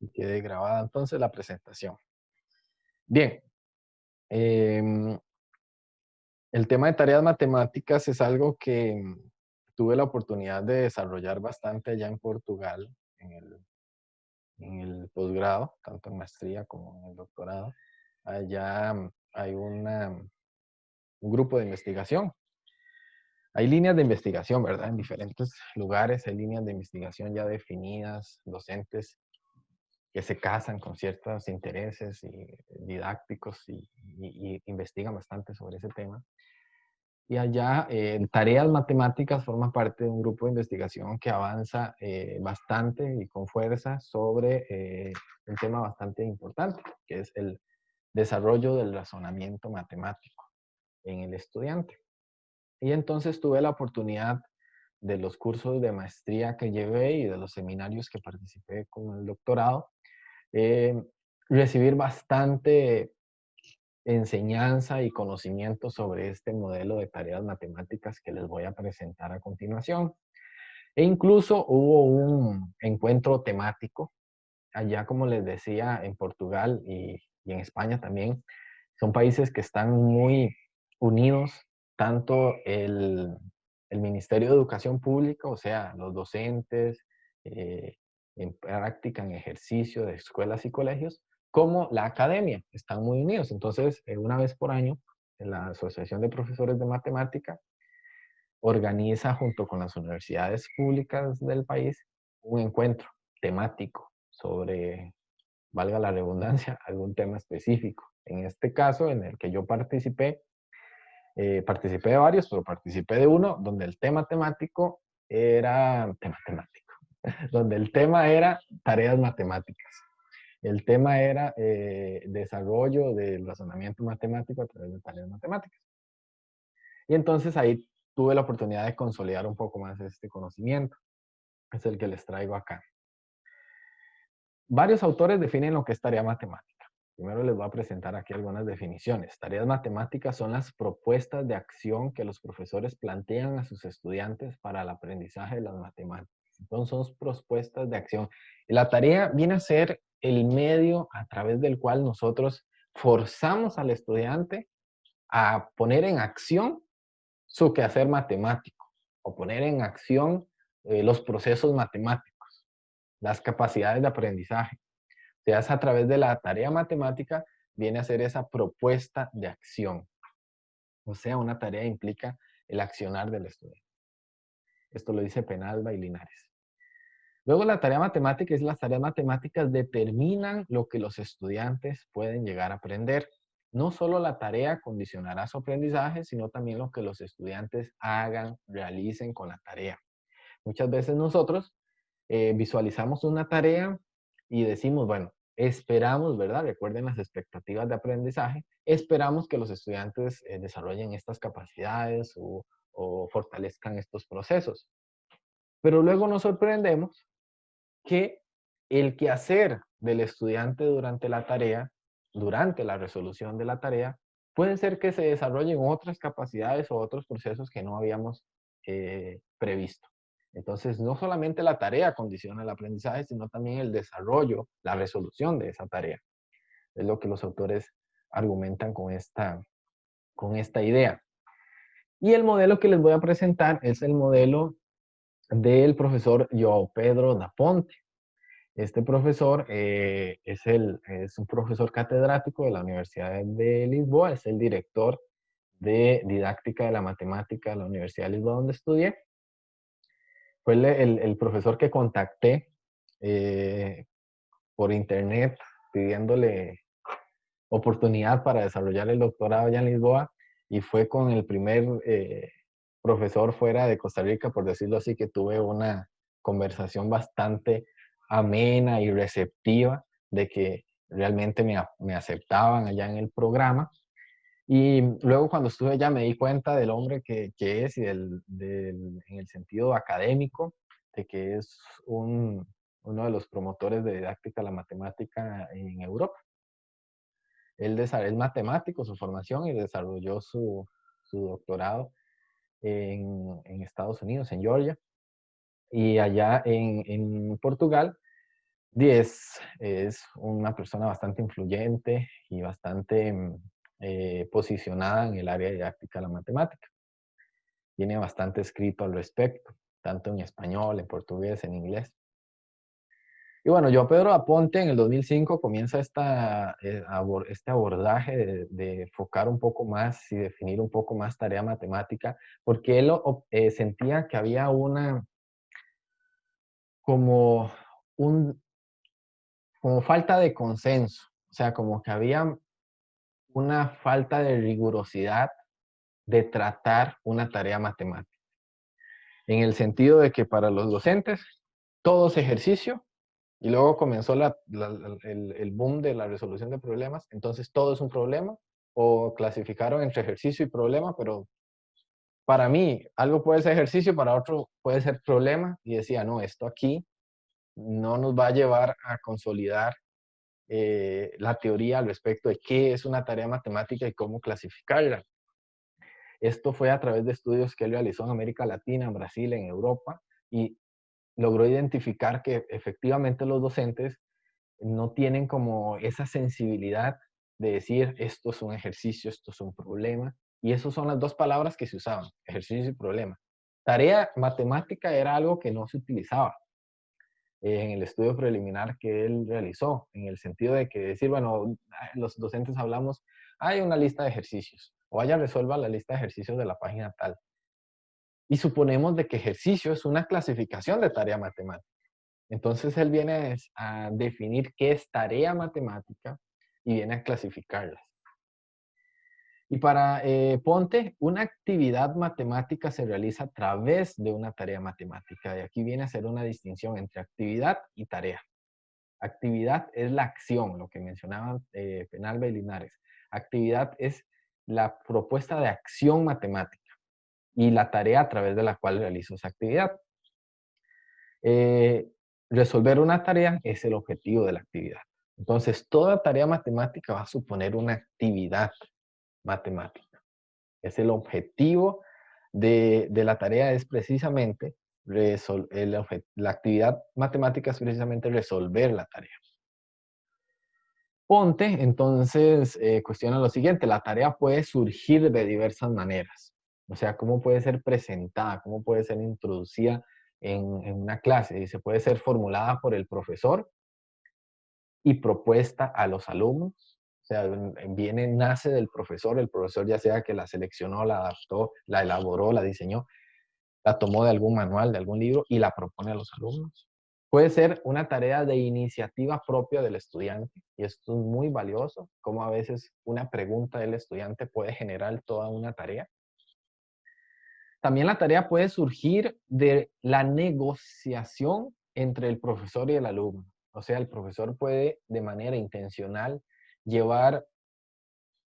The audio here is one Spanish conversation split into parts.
Y quede grabada entonces la presentación. Bien, em, el tema de tareas matemáticas es algo que tuve la oportunidad de desarrollar bastante allá en Portugal, en el posgrado, tanto en maestría como en el doctorado. Allá hay un grupo de investigación. Hay líneas de investigación, ¿verdad? En diferentes lugares hay líneas de investigación ya definidas, docentes que se casan con ciertos intereses y didácticos y investigan bastante sobre ese tema. Y allá, tareas matemáticas forma parte de un grupo de investigación que avanza bastante y con fuerza sobre un tema bastante importante, que es el desarrollo del razonamiento matemático en el estudiante. Y entonces tuve la oportunidad de los cursos de maestría que llevé y de los seminarios que participé con el doctorado, eh, recibir bastante enseñanza y conocimiento sobre este modelo de tareas matemáticas que les voy a presentar a continuación. E incluso hubo un encuentro temático allá, como les decía, en Portugal y en España también. Son países que están muy unidos, tanto el Ministerio de Educación Pública, o sea, los docentes, eh, en práctica, en ejercicio de escuelas y colegios, como la academia, están muy unidos. Entonces, una vez por año, la Asociación de Profesores de Matemática organiza junto con las universidades públicas del país un encuentro temático sobre, valga la redundancia, algún tema específico. En este caso, en el que yo participé de varios, pero participé de uno donde el tema temático era, tema temático, donde el tema era tareas matemáticas. El tema era desarrollo del razonamiento matemático a través de tareas matemáticas. Y entonces ahí tuve la oportunidad de consolidar un poco más este conocimiento. Es el que les traigo acá. Varios autores definen lo que es tarea matemática. Primero les voy a presentar aquí algunas definiciones. Tareas matemáticas son las propuestas de acción que los profesores plantean a sus estudiantes para el aprendizaje de las matemáticas. Entonces son propuestas de acción. Y la tarea viene a ser el medio a través del cual nosotros forzamos al estudiante a poner en acción su quehacer matemático o poner en acción los procesos matemáticos, las capacidades de aprendizaje. O sea, es a través de la tarea matemática viene a ser esa propuesta de acción. O sea, una tarea implica el accionar del estudiante. Esto lo dice Penalba y Linares. Luego, la tarea matemática es las tareas matemáticas determinan lo que los estudiantes pueden llegar a aprender. No solo la tarea condicionará su aprendizaje, sino también lo que los estudiantes hagan, realicen con la tarea. Muchas veces nosotros visualizamos una tarea y decimos, bueno, esperamos, ¿verdad? Recuerden las expectativas de aprendizaje, esperamos que los estudiantes desarrollen estas capacidades o fortalezcan estos procesos. Pero luego nos sorprendemos que el quehacer del estudiante durante la tarea, durante la resolución de la tarea, puede ser que se desarrollen otras capacidades o otros procesos que no habíamos previsto. Entonces, no solamente la tarea condiciona el aprendizaje, sino también el desarrollo, la resolución de esa tarea. Es lo que los autores argumentan con esta idea. Y el modelo que les voy a presentar es el modelo del profesor João Pedro da Ponte. Este profesor es un profesor catedrático de la Universidad de Lisboa, es el director de didáctica de la matemática de la Universidad de Lisboa, donde estudié. Fue el profesor que contacté eh, por internet pidiéndole oportunidad para desarrollar el doctorado allá en Lisboa y fue con el primer profesor fuera de Costa Rica, por decirlo así, que tuve una conversación bastante amena y receptiva de que realmente me aceptaban allá en el programa. Y luego cuando estuve allá me di cuenta del hombre que es y en el sentido académico, de que es uno de los promotores de didáctica de la matemática en Europa. Él es matemático, su formación, y desarrolló su doctorado en Estados Unidos, en Georgia, y allá en Portugal 10 es una persona bastante influyente y bastante posicionada en el área didáctica de la matemática. Tiene bastante escrito al respecto, tanto en español, en portugués, en inglés. Y bueno, yo Pedro Aponte en el 2005 comienza este abordaje de enfocar un poco más y definir un poco más tarea matemática, porque él sentía que había como, un, como falta de consenso, o sea, como que había una falta de rigurosidad de tratar una tarea matemática, en el sentido de que para los docentes todo es ejercicio. Y luego comenzó el boom de la resolución de problemas. Entonces todo es un problema. O clasificaron entre ejercicio y problema, pero para mí algo puede ser ejercicio, para otro puede ser problema. Y decía, no, esto aquí no nos va a llevar a consolidar la teoría al respecto de qué es una tarea matemática y cómo clasificarla. Esto fue a través de estudios que él realizó en América Latina, en Brasil, en Europa, y logró identificar que efectivamente los docentes no tienen como esa sensibilidad de decir esto es un ejercicio, esto es un problema. Y esas son las dos palabras que se usaban, ejercicio y problema. Tarea matemática era algo que no se utilizaba en el estudio preliminar que él realizó, en el sentido de que decir, bueno, los docentes hablamos, hay una lista de ejercicios, o vaya resuelva la lista de ejercicios de la página tal. Y suponemos de que ejercicio es una clasificación de tarea matemática. Entonces él viene a definir qué es tarea matemática y viene a clasificarlas. Y para Ponte, una actividad matemática se realiza a través de una tarea matemática. Y aquí viene a ser una distinción entre actividad y tarea. Actividad es la acción, lo que mencionaban Penalba y Linares. Actividad es la propuesta de acción matemática y la tarea a través de la cual realizo esa actividad. Eh, Resolver una tarea es el objetivo de la actividad. Entonces, toda tarea matemática va a suponer una actividad matemática. Es el objetivo de la tarea, es precisamente, la actividad matemática es precisamente resolver la tarea. Ponte, entonces, cuestiona lo siguiente, la tarea puede surgir de diversas maneras. O sea, cómo puede ser presentada, cómo puede ser introducida en una clase. Dice, puede ser formulada por el profesor y propuesta a los alumnos. O sea, nace del profesor, el profesor ya sea que la seleccionó, la adaptó, la elaboró, la diseñó, la tomó de algún manual, de algún libro y la propone a los alumnos. Puede ser una tarea de iniciativa propia del estudiante, y esto es muy valioso, como a veces una pregunta del estudiante puede generar toda una tarea. También la tarea puede surgir de la negociación entre el profesor y el alumno. O sea, el profesor puede de manera intencional llevar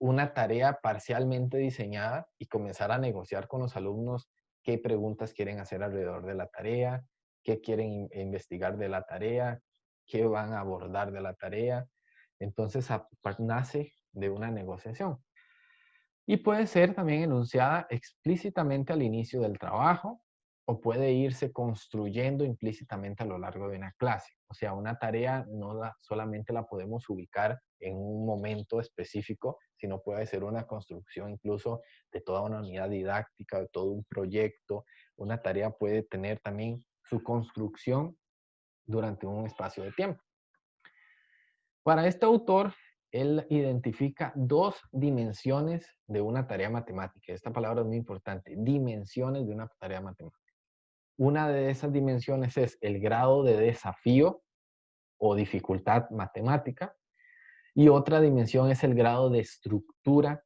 una tarea parcialmente diseñada y comenzar a negociar con los alumnos qué preguntas quieren hacer alrededor de la tarea, qué quieren investigar de la tarea, qué van a abordar de la tarea. Entonces nace de una negociación. Y puede ser también enunciada explícitamente al inicio del trabajo o puede irse construyendo implícitamente a lo largo de una clase. O sea, una tarea solamente la podemos ubicar en un momento específico, sino puede ser una construcción incluso de toda una unidad didáctica, de todo un proyecto. Una tarea puede tener también su construcción durante un espacio de tiempo. Para este autor, él identifica dos dimensiones de una tarea matemática. Esta palabra es muy importante, dimensiones de una tarea matemática. Una de esas dimensiones es el grado de desafío o dificultad matemática y otra dimensión es el grado de estructura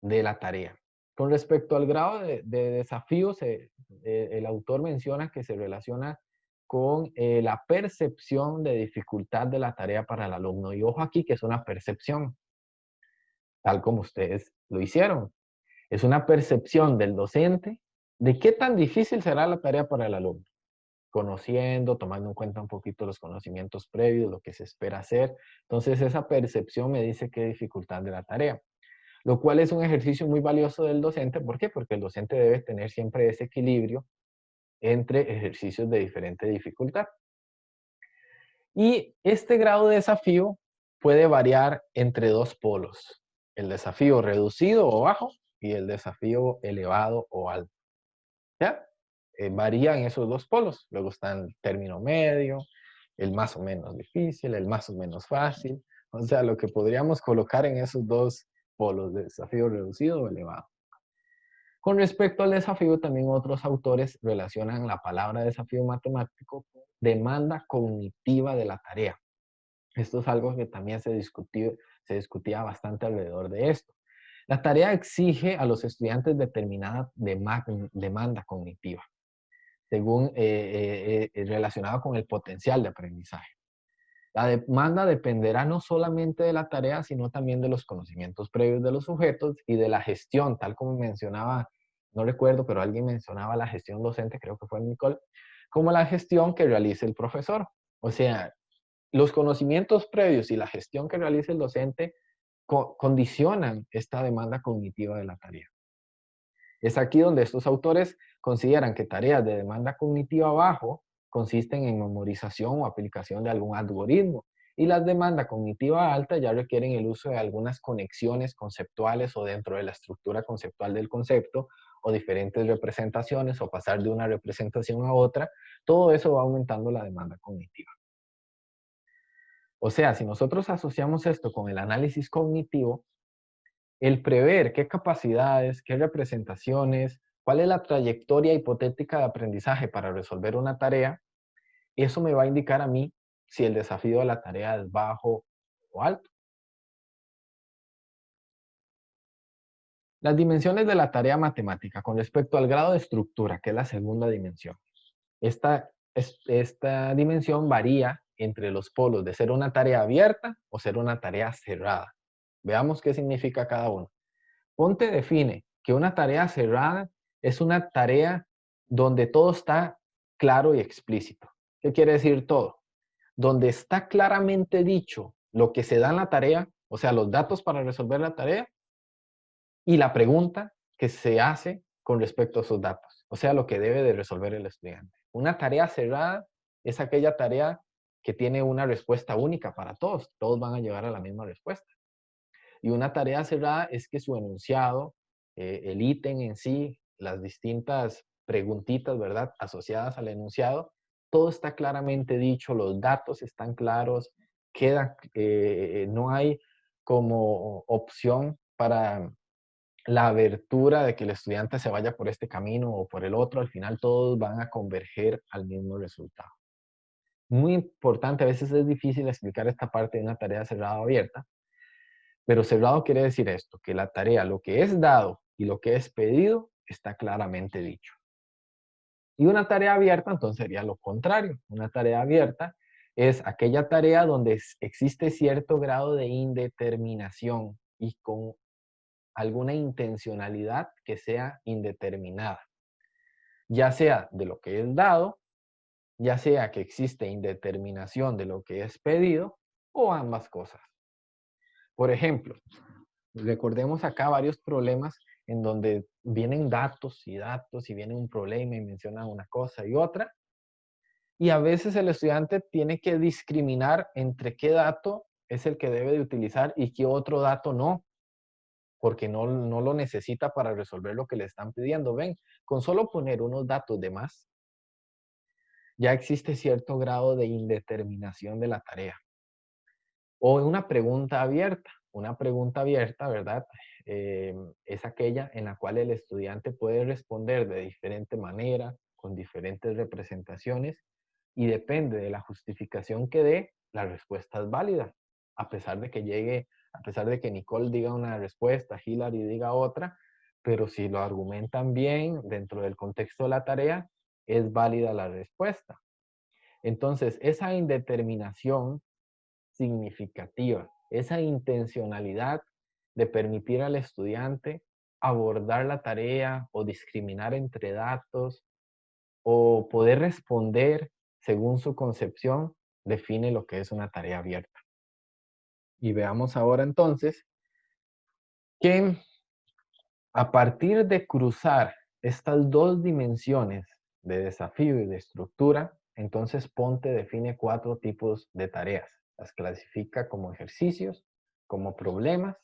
de la tarea. Con respecto al grado de desafío, el autor menciona que se relaciona con la percepción de dificultad de la tarea para el alumno. Y ojo aquí que es una percepción, tal como ustedes lo hicieron. Es una percepción del docente de qué tan difícil será la tarea para el alumno, conociendo, tomando en cuenta un poquito los conocimientos previos, lo que se espera hacer. Entonces esa percepción me dice qué dificultad de la tarea, lo cual es un ejercicio muy valioso del docente. ¿Por qué? Porque el docente debe tener siempre ese equilibrio entre ejercicios de diferente dificultad. Y este grado de desafío puede variar entre dos polos, el desafío reducido o bajo y el desafío elevado o alto. ¿Ya? Varían esos dos polos. Luego está el término medio, el más o menos difícil, el más o menos fácil. O sea, lo que podríamos colocar en esos dos polos de desafío reducido o elevado. Con respecto al desafío, también otros autores relacionan la palabra desafío matemático con demanda cognitiva de la tarea. Esto es algo que también se discutía bastante alrededor de esto. La tarea exige a los estudiantes determinada demanda cognitiva, según relacionado con el potencial de aprendizaje. La demanda dependerá no solamente de la tarea, sino también de los conocimientos previos de los sujetos y de la gestión, tal como mencionaba, no recuerdo, pero alguien mencionaba la gestión docente, creo que fue Nicole, como la gestión que realice el profesor. O sea, los conocimientos previos y la gestión que realice el docente condicionan esta demanda cognitiva de la tarea. Es aquí donde estos autores consideran que tareas de demanda cognitiva bajo consisten en memorización o aplicación de algún algoritmo, y las demandas cognitiva alta ya requieren el uso de algunas conexiones conceptuales o dentro de la estructura conceptual del concepto, o diferentes representaciones, o pasar de una representación a otra. Todo eso va aumentando la demanda cognitiva. O sea, si nosotros asociamos esto con el análisis cognitivo, el prever qué capacidades, qué representaciones, cuál es la trayectoria hipotética de aprendizaje para resolver una tarea, eso me va a indicar a mí si el desafío de la tarea es bajo o alto. Las dimensiones de la tarea matemática con respecto al grado de estructura, que es la segunda dimensión. Esta dimensión varía entre los polos de ser una tarea abierta o ser una tarea cerrada. Veamos qué significa cada uno. Ponte define que una tarea cerrada es una tarea donde todo está claro y explícito. ¿Qué quiere decir todo? Donde está claramente dicho lo que se da en la tarea, o sea, los datos para resolver la tarea, y la pregunta que se hace con respecto a esos datos, o sea, lo que debe de resolver el estudiante. Una tarea cerrada es aquella tarea que tiene una respuesta única para todos. Todos van a llegar a la misma respuesta. Y una tarea cerrada es que su enunciado, el ítem en sí, las distintas preguntitas, ¿verdad?, asociadas al enunciado, todo está claramente dicho, los datos están claros, no hay como opción para la abertura de que el estudiante se vaya por este camino o por el otro. Al final todos van a converger al mismo resultado. Muy importante, a veces es difícil explicar esta parte de una tarea cerrada o abierta, pero cerrado quiere decir esto, que la tarea, lo que es dado y lo que es pedido, está claramente dicho. Y una tarea abierta, entonces, sería lo contrario. Una tarea abierta es aquella tarea donde existe cierto grado de indeterminación y con alguna intencionalidad que sea indeterminada. Ya sea de lo que es dado, ya sea que existe indeterminación de lo que es pedido, o ambas cosas. Por ejemplo, recordemos acá varios problemas en donde vienen datos y datos y viene un problema y mencionan una cosa y otra. Y a veces el estudiante tiene que discriminar entre qué dato es el que debe de utilizar y qué otro dato no, porque no lo necesita para resolver lo que le están pidiendo. Ven, con solo poner unos datos de más, ya existe cierto grado de indeterminación de la tarea. O una pregunta abierta. Una pregunta abierta, ¿verdad? Es aquella en la cual el estudiante puede responder de diferente manera, con diferentes representaciones, y depende de la justificación que dé, la respuesta es válida. A pesar de que Nicole diga una respuesta, Hilary diga otra, pero si lo argumentan bien dentro del contexto de la tarea, es válida la respuesta. Entonces, esa indeterminación significativa, esa intencionalidad de permitir al estudiante abordar la tarea o discriminar entre datos o poder responder según su concepción, define lo que es una tarea abierta. Y veamos ahora entonces que a partir de cruzar estas dos dimensiones de desafío y de estructura, Entonces Ponte define 4 tipos de tareas. Las clasifica como ejercicios, como problemas,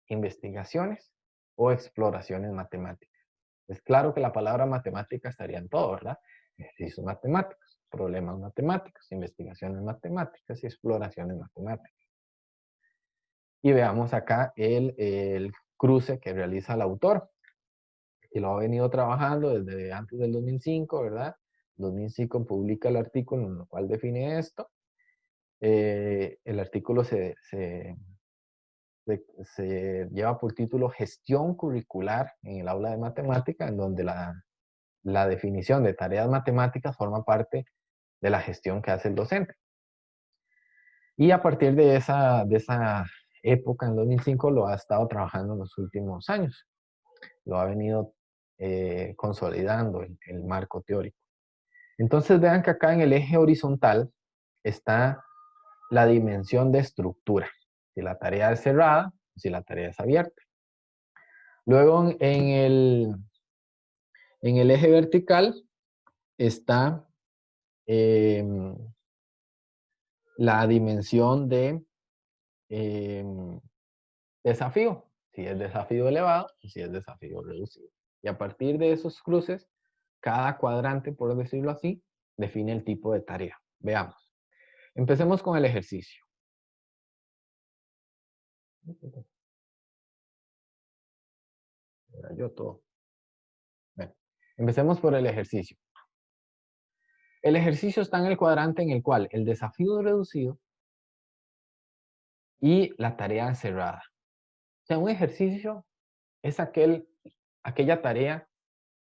investigaciones o exploraciones matemáticas. Es claro que la palabra matemática estaría en todo, ¿verdad? Ejercicios matemáticos, problemas matemáticos, investigaciones matemáticas y exploraciones matemáticas. Y veamos acá el cruce que realiza el autor, que lo ha venido trabajando desde antes del 2005, ¿verdad? 2005 publica el artículo en el cual define esto. El artículo se lleva por título Gestión curricular en el aula de matemática, en donde la definición de tareas matemáticas forma parte de la gestión que hace el docente. Y a partir de esa época, en 2005, lo ha estado trabajando en los últimos años. Lo ha venido consolidando el marco teórico. Entonces vean que acá en el eje horizontal está la dimensión de estructura. Si la tarea es cerrada, si la tarea es abierta. Luego en el eje vertical está la dimensión de desafío. Si es desafío elevado y si es desafío reducido. Y a partir de esos cruces, cada cuadrante, por decirlo así, define el tipo de tarea. Veamos. Empecemos con el ejercicio. Yo todo. Bueno, empecemos por el ejercicio. El ejercicio está en el cuadrante en el cual el desafío es reducido y la tarea es cerrada. O sea, un ejercicio es aquella tarea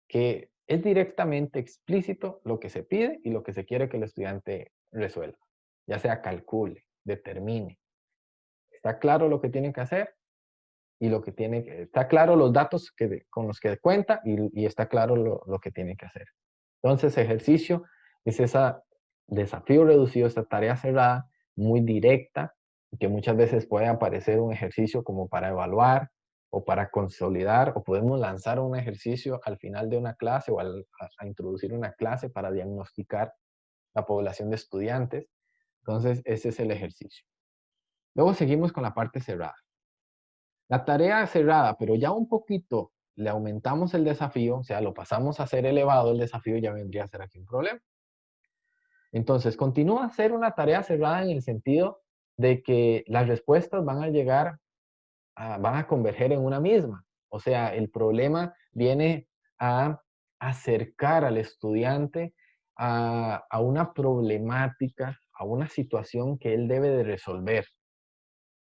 que es directamente explícito lo que se pide y lo que se quiere que el estudiante resuelva. Ya sea calcule, determine. Está claro lo que tiene que hacer y está claro los datos con los que cuenta y está claro lo que tiene que hacer. Entonces, ejercicio es ese desafío reducido, esta tarea cerrada, muy directa, que muchas veces puede aparecer un ejercicio como para evaluar o para consolidar, o podemos lanzar un ejercicio al final de una clase o a introducir una clase para diagnosticar la población de estudiantes. Entonces, ese es el ejercicio. Luego seguimos con la parte cerrada. La tarea cerrada, pero ya un poquito le aumentamos el desafío, o sea, lo pasamos a ser elevado el desafío, ya vendría a ser aquí un problema. Entonces, continúa a ser una tarea cerrada en el sentido de que las respuestas van a llegar, van a converger en una misma. O sea, el problema viene a acercar al estudiante a una problemática, a una situación que él debe de resolver.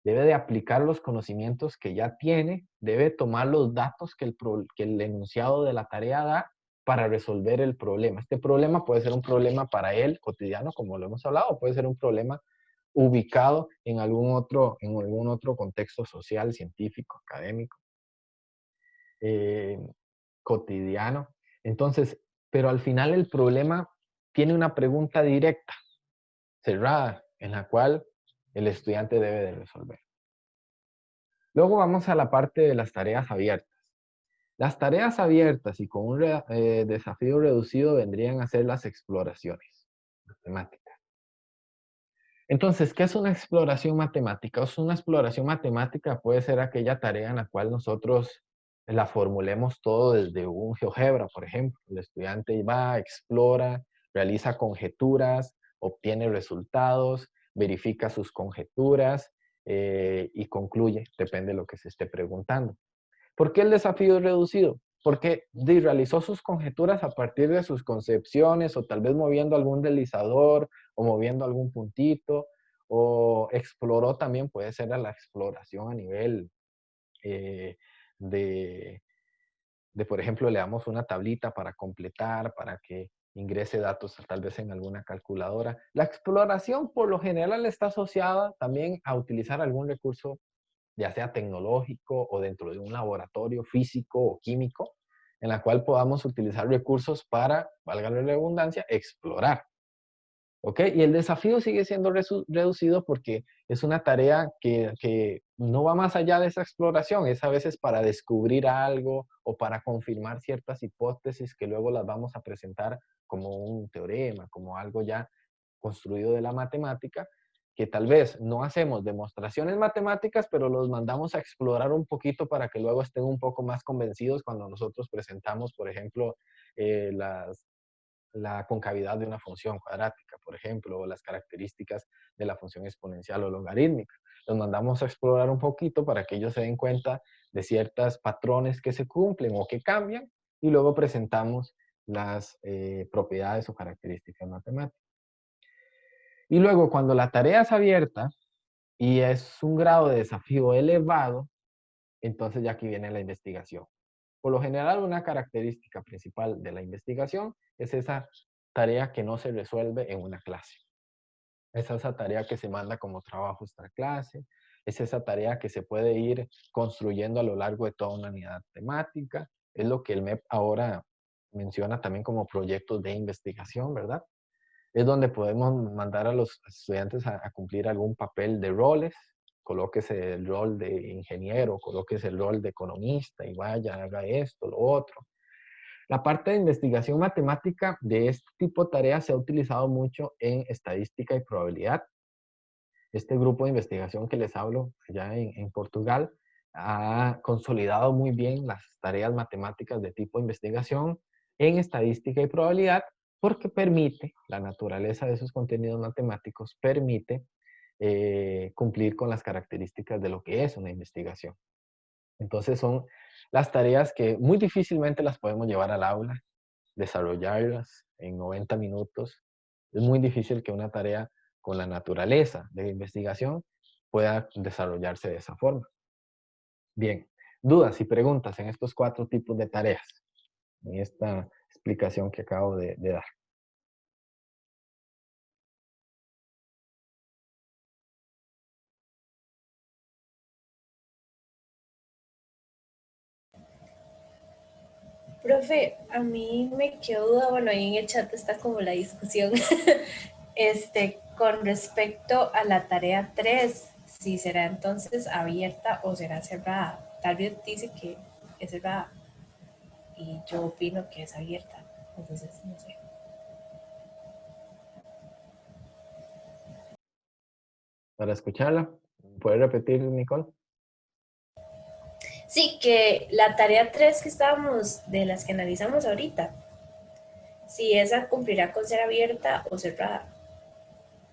Debe de aplicar los conocimientos que ya tiene, debe tomar los datos que el enunciado de la tarea da para resolver el problema. Este problema puede ser un problema para él cotidiano, como lo hemos hablado, o puede ser un problema ubicado en algún otro contexto social, científico, académico, eh, cotidiano. Entonces, pero al final el problema tiene una pregunta directa, cerrada, en la cual el estudiante debe de resolver. Luego vamos a la parte de las tareas abiertas. Las tareas abiertas y con un desafío reducido vendrían a ser las exploraciones matemáticas. Entonces, ¿qué es una exploración matemática? Una exploración matemática puede ser aquella tarea en la cual nosotros la formulemos todo desde un GeoGebra, por ejemplo. El estudiante va, explora, realiza conjeturas, obtiene resultados, verifica sus conjeturas y concluye, depende de lo que se esté preguntando. ¿Por qué el desafío es reducido? Porque realizó sus conjeturas a partir de sus concepciones o tal vez moviendo algún deslizador o moviendo algún puntito o exploró también, puede ser la exploración a nivel eh, de, por ejemplo, le damos una tablita para completar, para que ingrese datos tal vez en alguna calculadora. La exploración por lo general está asociada también a utilizar algún recurso ya sea tecnológico o dentro de un laboratorio físico o químico, en la cual podamos utilizar recursos para, valga la redundancia, explorar. ¿Ok? Y el desafío sigue siendo reducido porque es una tarea que no va más allá de esa exploración, es a veces para descubrir algo o para confirmar ciertas hipótesis que luego las vamos a presentar como un teorema, como algo ya construido de la matemática, que tal vez no hacemos demostraciones matemáticas, pero los mandamos a explorar un poquito para que luego estén un poco más convencidos cuando nosotros presentamos, por ejemplo, la concavidad de una función cuadrática, por ejemplo, o las características de la función exponencial o logarítmica. Los mandamos a explorar un poquito para que ellos se den cuenta de ciertos patrones que se cumplen o que cambian y luego presentamos las propiedades o características matemáticas. Y luego, cuando la tarea es abierta y es un grado de desafío elevado, entonces ya aquí viene la investigación. Por lo general, una característica principal de la investigación es esa tarea que no se resuelve en una clase. Es esa tarea que se manda como trabajo extra clase, es esa tarea que se puede ir construyendo a lo largo de toda una unidad temática, es lo que el MEP ahora menciona también como proyectos de investigación, ¿verdad? Es donde podemos mandar a los estudiantes a cumplir algún papel de roles, colóquese el rol de ingeniero, colóquese el rol de economista y vaya, haga esto, lo otro. La parte de investigación matemática de este tipo de tareas se ha utilizado mucho en estadística y probabilidad. Este grupo de investigación que les hablo allá en Portugal ha consolidado muy bien las tareas matemáticas de tipo de investigación en estadística y probabilidad porque permite, la naturaleza de esos contenidos matemáticos permite cumplir con las características de lo que es una investigación. Entonces son las tareas que muy difícilmente las podemos llevar al aula, desarrollarlas en 90 minutos. Es muy difícil que una tarea con la naturaleza de investigación pueda desarrollarse de esa forma. Bien, dudas y preguntas en estos 4 tipos de tareas, en esta explicación que acabo de dar. Profe, a mí me quedó duda, bueno, ahí en el chat está como la discusión, con respecto a la tarea 3, si será entonces abierta o será cerrada. Tal vez dice que es cerrada y yo opino que es abierta, entonces no sé. Para escucharla, ¿puede repetir, Nicole? Sí, que la tarea 3 que estábamos, de las que analizamos ahorita, si esa cumplirá con ser abierta o cerrada.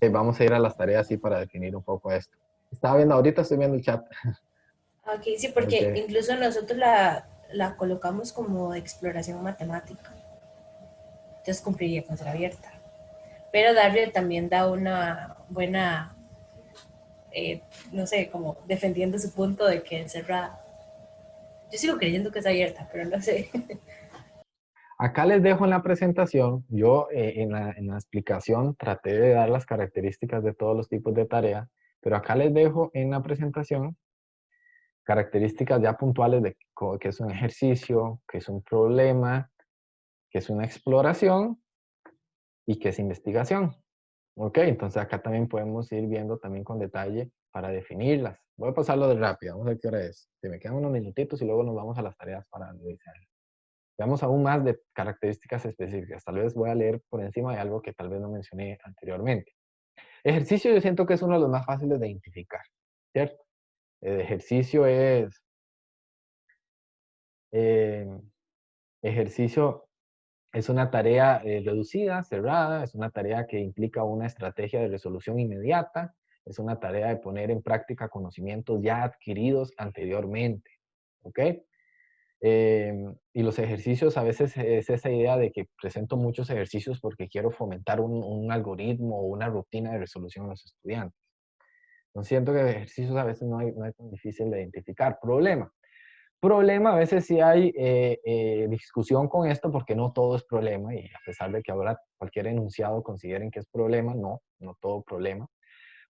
Vamos a ir a las tareas así para definir un poco esto. Estaba viendo, ahorita estoy viendo el chat. Ok, sí, porque Ok. incluso nosotros la colocamos como de exploración matemática, entonces cumpliría con ser abierta. Pero Darriel también da una buena, no sé, como defendiendo su punto de que es cerrada. Yo sigo creyendo que es abierta, pero no sé. Acá les dejo en la presentación, yo en la explicación traté de dar las características de todos los tipos de tareas, pero acá les dejo en la presentación características ya puntuales de que es un ejercicio, que es un problema, que es una exploración y que es investigación. Ok, entonces acá también podemos ir viendo también con detalle para definirlas. Voy a pasarlo de rápido, vamos a ver qué hora es. Se me quedan unos minutitos y luego nos vamos a las tareas para analizar. Veamos aún más de características específicas. Tal vez voy a leer por encima de algo que tal vez no mencioné anteriormente. Ejercicio yo siento que es uno de los más fáciles de identificar, ¿cierto? El ejercicio es, eh, ejercicio es una tarea reducida, cerrada, es una tarea que implica una estrategia de resolución inmediata, es una tarea de poner en práctica conocimientos ya adquiridos anteriormente, ¿ok? Y los ejercicios a veces es esa idea de que presento muchos ejercicios porque quiero fomentar un algoritmo o una rutina de resolución a los estudiantes. No siento que ejercicios a veces no hay tan difícil de identificar. Problema, a veces sí hay discusión con esto porque no todo es problema y a pesar de que ahora cualquier enunciado consideren que es problema, no todo problema.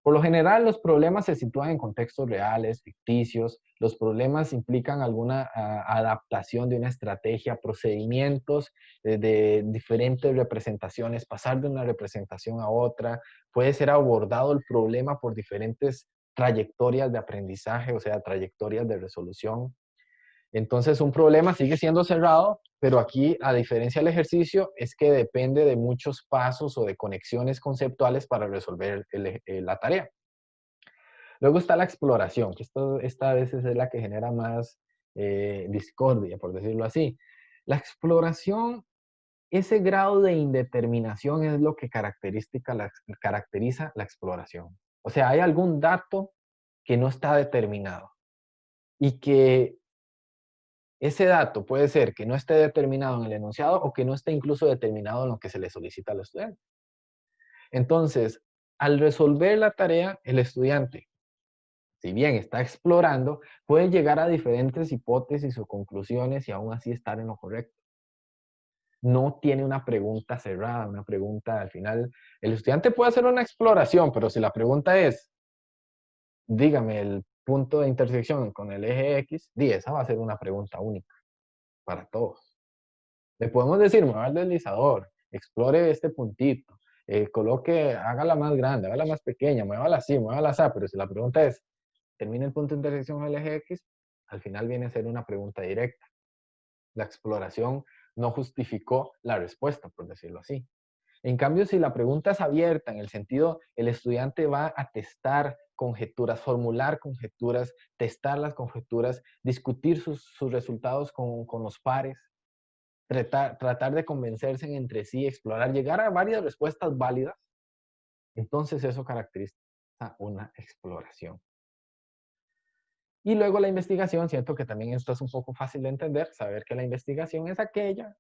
Por lo general, los problemas se sitúan en contextos reales, ficticios. Los problemas implican alguna adaptación de una estrategia, procedimientos de diferentes representaciones, pasar de una representación a otra. Puede ser abordado el problema por diferentes trayectorias de aprendizaje, o sea, trayectorias de resolución. Entonces, un problema sigue siendo cerrado, pero aquí, a diferencia del ejercicio, es que depende de muchos pasos o de conexiones conceptuales para resolver la tarea. Luego está la exploración, que esta a veces es la que genera más discordia, por decirlo así. La exploración, ese grado de indeterminación es lo que caracteriza la exploración. O sea, hay algún dato que no está determinado y que ese dato puede ser que no esté determinado en el enunciado o que no esté incluso determinado en lo que se le solicita al estudiante. Entonces, al resolver la tarea, el estudiante, si bien está explorando, puede llegar a diferentes hipótesis o conclusiones y aún así estar en lo correcto. No tiene una pregunta cerrada, una pregunta al final. El estudiante puede hacer una exploración, pero si la pregunta es, dígame el punto de intersección con el eje X, esa va a ser una pregunta única para todos. Le podemos decir, mueva el deslizador, explore este puntito, coloque, hágala más grande, hágala más pequeña, muévala así, muévala así, pero si la pregunta es, termina el punto de intersección del eje X, al final viene a ser una pregunta directa. La exploración no justificó la respuesta, por decirlo así. En cambio, si la pregunta es abierta, en el sentido, el estudiante va a testar conjeturas, formular conjeturas, testar las conjeturas, discutir sus resultados con los pares, tratar de convencerse entre sí, explorar, llegar a varias respuestas válidas, entonces eso caracteriza una exploración. Y luego la investigación, siento que también esto es un poco fácil de entender, saber que la investigación es aquella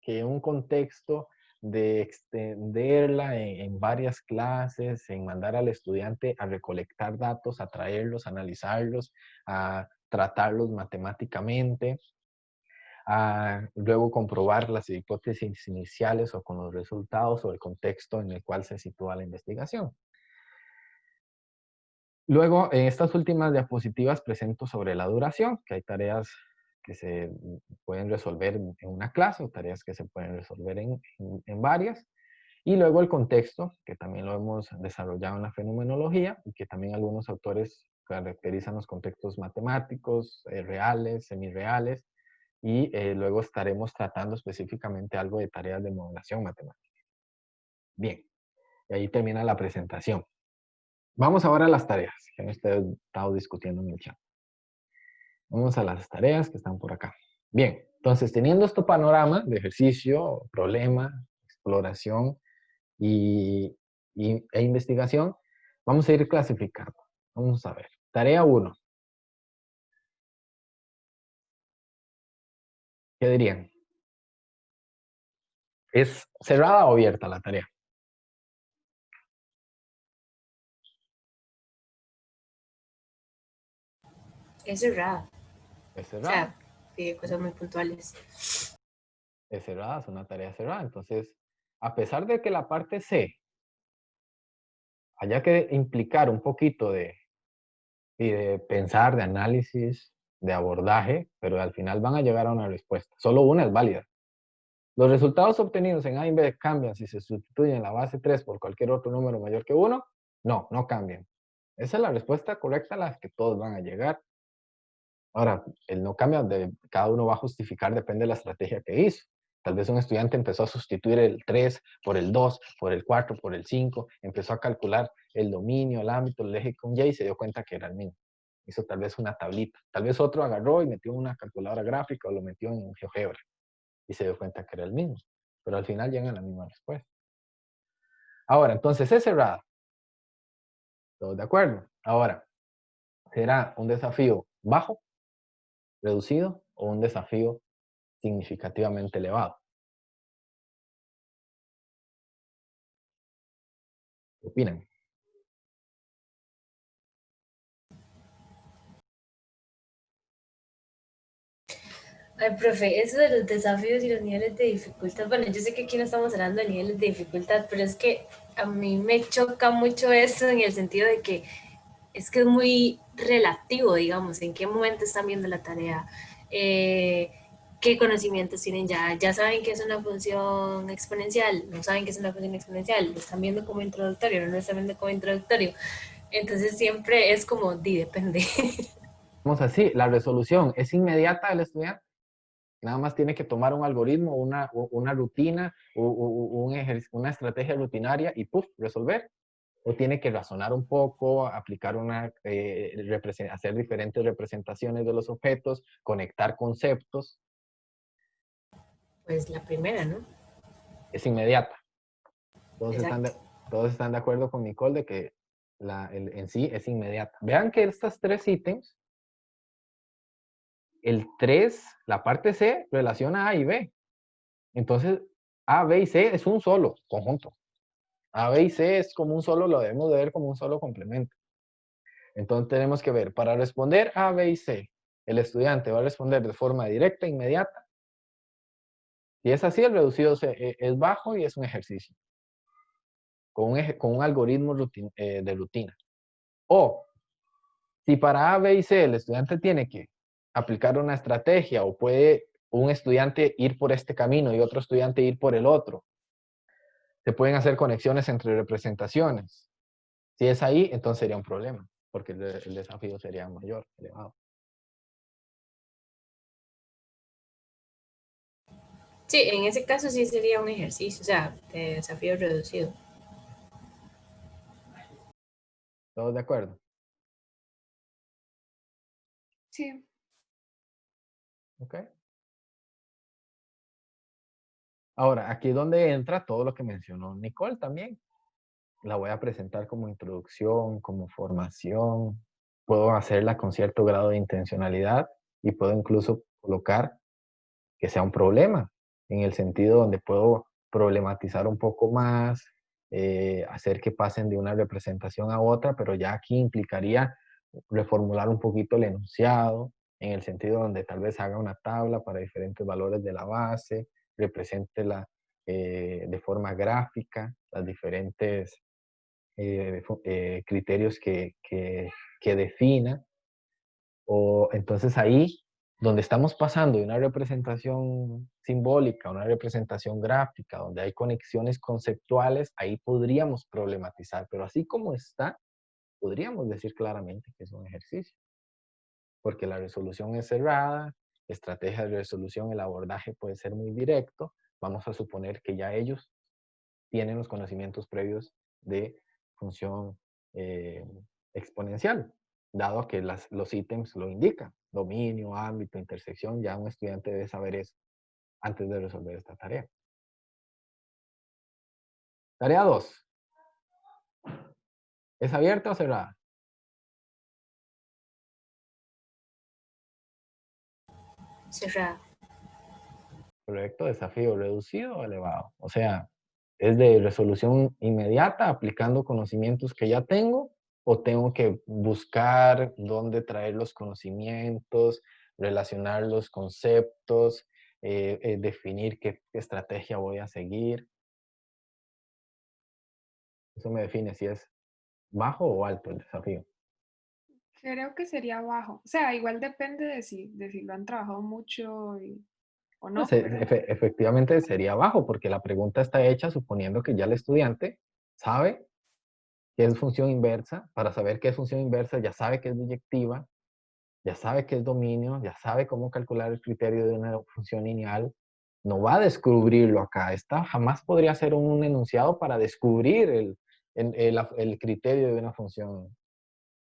que en un contexto de extenderla en varias clases, en mandar al estudiante a recolectar datos, a traerlos, a analizarlos, a tratarlos matemáticamente, a luego comprobar las hipótesis iniciales o con los resultados o el contexto en el cual se sitúa la investigación. Luego, en estas últimas diapositivas presento sobre la duración, que hay tareas que se pueden resolver en una clase o tareas que se pueden resolver en varias. Y luego el contexto, que también lo hemos desarrollado en la fenomenología y que también algunos autores caracterizan los contextos matemáticos, reales, semirreales, y luego estaremos tratando específicamente algo de tareas de modulación matemática. Bien, y ahí termina la presentación. Vamos ahora a las tareas que hemos estado discutiendo en el chat. Vamos a las tareas que están por acá. Bien, entonces teniendo este panorama de ejercicio, problema, exploración e investigación, vamos a ir clasificando. Vamos a ver. Tarea 1. ¿Qué dirían? ¿Es cerrada o abierta la tarea? Es cerrada. Es O cerrada. sea, pide cosas muy puntuales. Es cerrada, es una tarea cerrada. Entonces, a pesar de que la parte C haya que implicar un poquito de pensar, de análisis, de abordaje, pero al final van a llegar a una respuesta. Solo una es válida. Los resultados obtenidos en A y B cambian si se sustituyen la base 3 por cualquier otro número mayor que 1. No, no cambian. Esa es la respuesta correcta a la que todos van a llegar. Ahora, el no cambia, cada uno va a justificar, depende de la estrategia que hizo. Tal vez un estudiante empezó a sustituir el 3 por el 2, por el 4, por el 5, empezó a calcular el dominio, el ámbito, el eje con Y y se dio cuenta que era el mismo. Hizo tal vez una tablita. Tal vez otro agarró y metió una calculadora gráfica o lo metió en GeoGebra y se dio cuenta que era el mismo. Pero al final llegan a la misma respuesta. Ahora, entonces es cerrada. ¿Todos de acuerdo? Ahora, ¿será un desafío bajo, reducido o un desafío significativamente elevado? ¿Qué opinan? Ay, profe, eso de los desafíos y los niveles de dificultad, bueno, yo sé que aquí no estamos hablando de niveles de dificultad, pero es que a mí me choca mucho eso en el sentido de que es muy relativo, digamos, en qué momento están viendo la tarea, eh, qué conocimientos tienen ya saben que es una función exponencial, no saben que es una función exponencial, lo están viendo como introductorio, no lo están viendo como introductorio. Entonces siempre es como, depende. Vamos así, la resolución es inmediata del estudiante. Nada más tiene que tomar un algoritmo, una rutina, una estrategia rutinaria y ¡puf! Resolver. O tiene que razonar un poco, aplicar hacer diferentes representaciones de los objetos, conectar conceptos. Pues la primera, ¿no? Es inmediata. Todos están Exacto. de, todos están de acuerdo con Nicole de que en sí es inmediata. Vean que estos tres ítems, el 3, la parte C, relaciona A y B. Entonces, A, B y C es un solo conjunto. A, B y C es como un solo, lo debemos de ver como un solo complemento. Entonces tenemos que ver, para responder A, B y C, el estudiante va a responder de forma directa, inmediata. Si es así, el reducido es bajo y es un ejercicio, con un algoritmo de rutina. O, si para A, B y C el estudiante tiene que aplicar una estrategia o puede un estudiante ir por este camino y otro estudiante ir por el otro, se pueden hacer conexiones entre representaciones. Si es ahí, entonces sería un problema, porque el desafío sería mayor, elevado. Sí, en ese caso sí sería un ejercicio, o sea, de desafío reducido. ¿Todos de acuerdo? Sí. ¿Ok? Ahora, aquí es donde entra todo lo que mencionó Nicole también. La voy a presentar como introducción, como formación. Puedo hacerla con cierto grado de intencionalidad y puedo incluso colocar que sea un problema, en el sentido donde puedo problematizar un poco más, hacer que pasen de una representación a otra, pero ya aquí implicaría reformular un poquito el enunciado, en el sentido donde tal vez haga una tabla para diferentes valores de la base, represente de forma gráfica las diferentes criterios que defina. O entonces ahí, donde estamos pasando de una representación simbólica a una representación gráfica, donde hay conexiones conceptuales, ahí podríamos problematizar, pero así como está, podríamos decir claramente que es un ejercicio, porque la resolución es cerrada, estrategia de resolución, el abordaje puede ser muy directo, vamos a suponer que ya ellos tienen los conocimientos previos de función eh, exponencial, dado que los ítems lo indican, dominio, ámbito, intersección, ya un estudiante debe saber eso antes de resolver esta tarea. Tarea 2. ¿Es abierta o cerrada? Cerrada. Proyecto, desafío reducido o elevado. O sea, ¿es de resolución inmediata aplicando conocimientos que ya tengo o tengo que buscar dónde traer los conocimientos, relacionar los conceptos, definir qué estrategia voy a seguir? Eso me define si es bajo o alto el desafío. Creo que sería bajo. O sea, igual depende de si lo han trabajado mucho o Pues, no, pero efectivamente sería bajo porque la pregunta está hecha suponiendo que ya el estudiante sabe qué es función inversa. Para saber qué es función inversa ya sabe qué es biyectiva, ya sabe qué es dominio, ya sabe cómo calcular el criterio de una función lineal. No va a descubrirlo acá. Esta jamás podría ser un enunciado para descubrir el criterio de una función,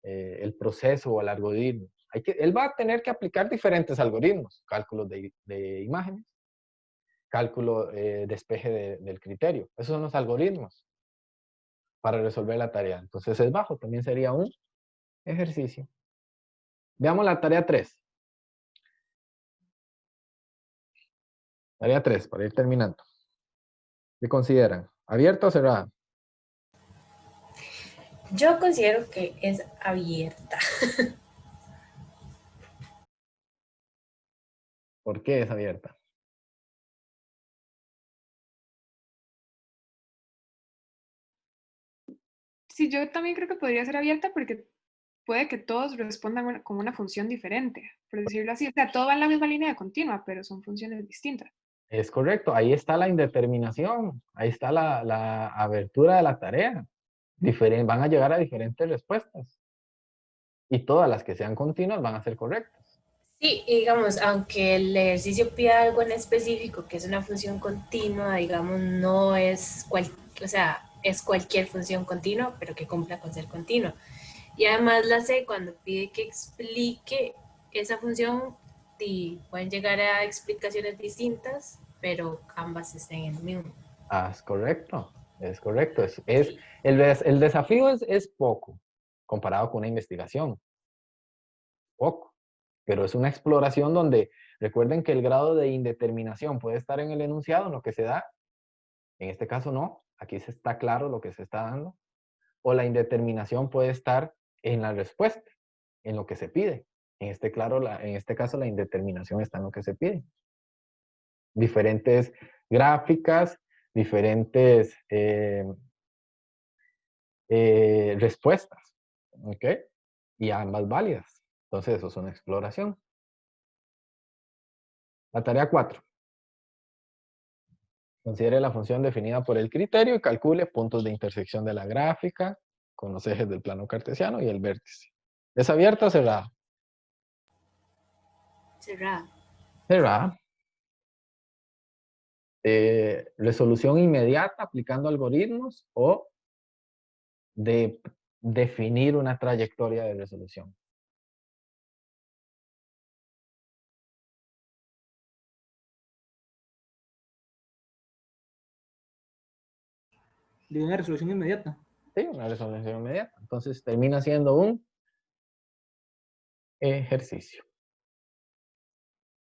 el proceso o el algoritmo. Él va a tener que aplicar diferentes algoritmos, cálculos de imágenes, cálculo despeje del criterio. Esos son los algoritmos para resolver la tarea. Entonces es bajo, también sería un ejercicio. Veamos la tarea 3. Tarea 3 para ir terminando. ¿Qué consideran? ¿Abierta o cerrada? Yo considero que es abierta. ¿Por qué es abierta? Sí, yo también creo que podría ser abierta porque puede que todos respondan con una función diferente, por decirlo así. O sea, todo va en la misma línea de continua, pero son funciones distintas. Es correcto, ahí está la indeterminación, ahí está la abertura de la tarea. Van a llegar a diferentes respuestas y todas las que sean continuas van a ser correctas. Sí, y digamos, aunque el ejercicio pida algo en específico, que es una función continua, digamos, no es o sea, es cualquier función continua, pero que cumpla con ser continua. Y además la C, cuando pide que explique esa función, pueden llegar a explicaciones distintas, pero ambas estén en el mismo. Ah, es correcto, es correcto. Sí. El desafío es poco comparado con una investigación, poco, pero es una exploración donde recuerden que el grado de indeterminación puede estar en el enunciado, en lo que se da, en este caso no, aquí se está claro lo que se está dando, o la indeterminación puede estar en la respuesta, en lo que se pide. En este caso la indeterminación está en lo que se pide. Diferentes gráficas, diferentes respuestas, ¿ok? Y ambas válidas. Entonces eso es una exploración. La tarea 4. Considere la función definida por el criterio y calcule puntos de intersección de la gráfica con los ejes del plano cartesiano y el vértice. ¿Es abierta o cerrada? Cerrada. Cerrada. Resolución inmediata aplicando algoritmos o de definir una trayectoria de resolución. De una resolución inmediata. Sí, una resolución inmediata. Entonces termina siendo un ejercicio.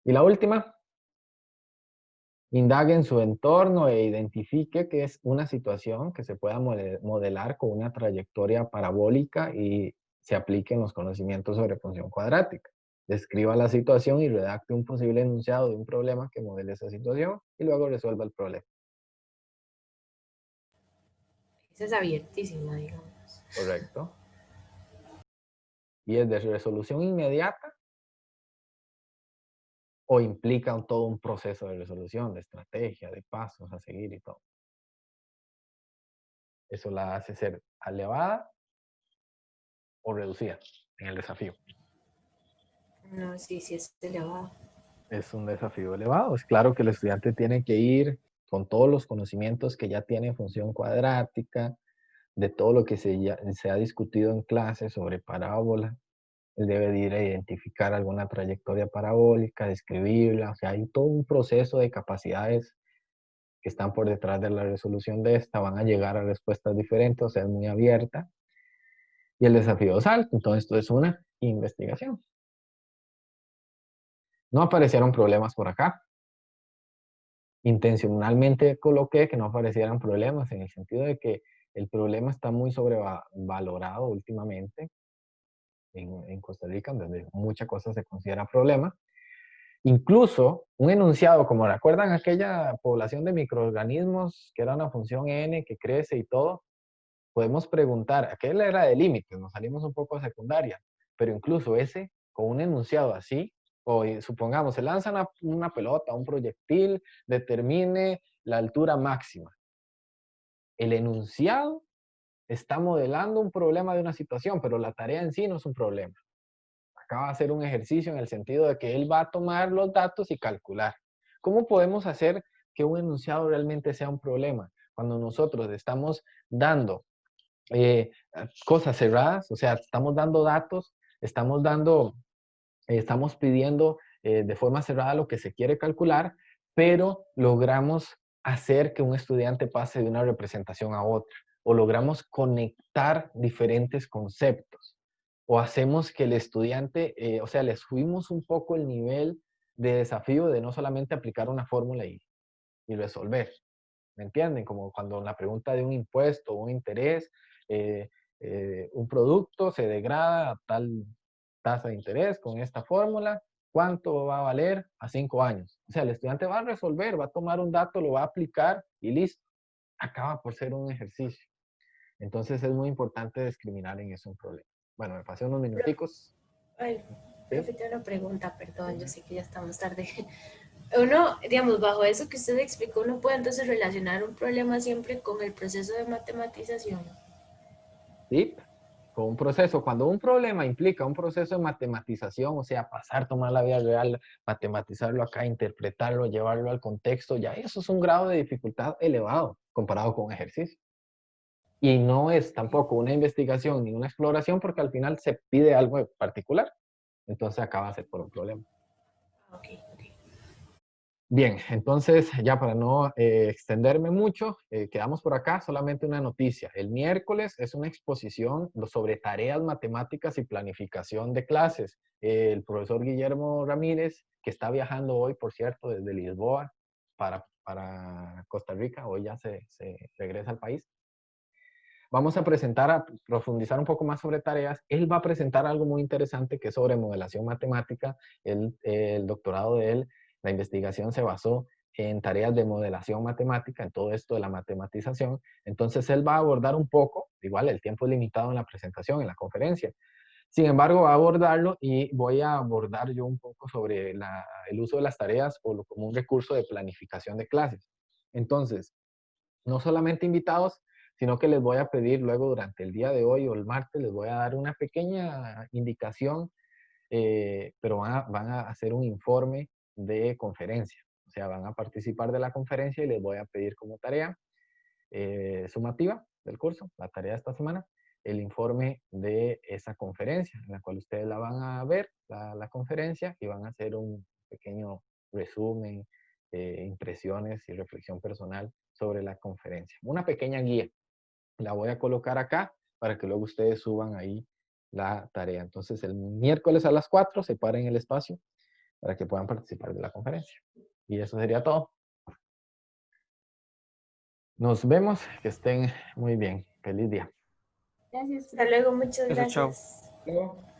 Y la última, indague en su entorno e identifique qué es una situación que se pueda modelar con una trayectoria parabólica y se apliquen los conocimientos sobre función cuadrática. Describa la situación y redacte un posible enunciado de un problema que modele esa situación y luego resuelva el problema. Esa es abiertísima, digamos. Correcto. Y es de resolución inmediata o implica todo un proceso de resolución, de estrategia, de pasos a seguir y todo. Eso la hace ser elevada o reducida en el desafío. No, sí, sí es elevado. Es un desafío elevado. Es claro que el estudiante tiene que ir con todos los conocimientos que ya tiene en función cuadrática, de todo lo que se ha discutido en clase sobre parábola. Él debe de ir a identificar alguna trayectoria parabólica, describirla. O sea, hay todo un proceso de capacidades que están por detrás de la resolución de esta. Van a llegar a respuestas diferentes, o sea, es muy abierta. Y el desafío es alto. Entonces, esto es una investigación. No aparecieron problemas por acá. Intencionalmente coloqué que no aparecieran problemas en el sentido de que el problema está muy sobrevalorado últimamente en Costa Rica, donde muchas cosas se considera problema. Incluso un enunciado, como recuerdan aquella población de microorganismos que era una función n que crece y todo, podemos preguntar, aquel era de límites, nos salimos un poco a secundaria, pero incluso ese, con un enunciado así, o supongamos, se lanza una pelota, un proyectil, determine la altura máxima. El enunciado está modelando un problema de una situación, pero la tarea en sí no es un problema. Acaba de hacer un ejercicio en el sentido de que él va a tomar los datos y calcular. ¿Cómo podemos hacer que un enunciado realmente sea un problema? Cuando nosotros estamos dando cosas cerradas, o sea, estamos dando datos, estamos pidiendo de forma cerrada lo que se quiere calcular, pero logramos hacer que un estudiante pase de una representación a otra, o logramos conectar diferentes conceptos, o hacemos que el estudiante, o sea, le subimos un poco el nivel de desafío de no solamente aplicar una fórmula y resolver. ¿Me entienden? Como cuando la pregunta de un impuesto, un interés, eh, un producto se degrada a tal tasa de interés con esta fórmula, ¿cuánto va a valer a 5 años? O sea, el estudiante va a resolver, va a tomar un dato, lo va a aplicar y listo. Acaba por ser un ejercicio. Entonces es muy importante discriminar en eso un problema. Bueno, me pasé unos minuticos. Ay, ¿Sí? profe, tengo una pregunta, perdón, yo sé que ya estamos tarde. Uno, digamos, bajo eso que usted explicó, uno puede entonces relacionar un problema siempre con el proceso de matematización. ¿Sí? Con un proceso. Cuando un problema implica un proceso de matematización, o sea, pasar, tomar la vida real, matematizarlo acá, interpretarlo, llevarlo al contexto, ya eso es un grado de dificultad elevado comparado con un ejercicio. Y no es tampoco una investigación ni una exploración porque al final se pide algo en particular. Entonces acaba de ser por un problema. Ok, ok. Bien, entonces ya para no extenderme mucho, quedamos por acá, solamente una noticia. El miércoles es una exposición sobre tareas matemáticas y planificación de clases. El profesor Guillermo Ramírez, que está viajando hoy, por cierto, desde Lisboa para Costa Rica, hoy ya se regresa al país. Vamos a presentar, a profundizar un poco más sobre tareas. Él va a presentar algo muy interesante que es sobre modelación matemática. El doctorado de él, la investigación se basó en tareas de modelación matemática, en todo esto de la matematización. Entonces él va a abordar un poco, igual el tiempo es limitado en la presentación, en la conferencia. Sin embargo, va a abordarlo y voy a abordar yo un poco sobre el uso de las tareas como un recurso de planificación de clases. Entonces, no solamente invitados, sino que les voy a pedir luego durante el día de hoy o el martes, les voy a dar una pequeña indicación, pero van a hacer un informe de conferencia. O sea, van a participar de la conferencia y les voy a pedir como tarea sumativa del curso, la tarea de esta semana, el informe de esa conferencia, en la cual ustedes la van a ver, la conferencia, y van a hacer un pequeño resumen, impresiones y reflexión personal sobre la conferencia. Una pequeña guía. La voy a colocar acá para que luego ustedes suban ahí la tarea. Entonces, el miércoles a las 4 separen el espacio para que puedan participar de la conferencia. Y eso sería todo. Nos vemos, que estén muy bien. Feliz día. Gracias. Hasta luego, muchas Eso, chao. gracias. Luego.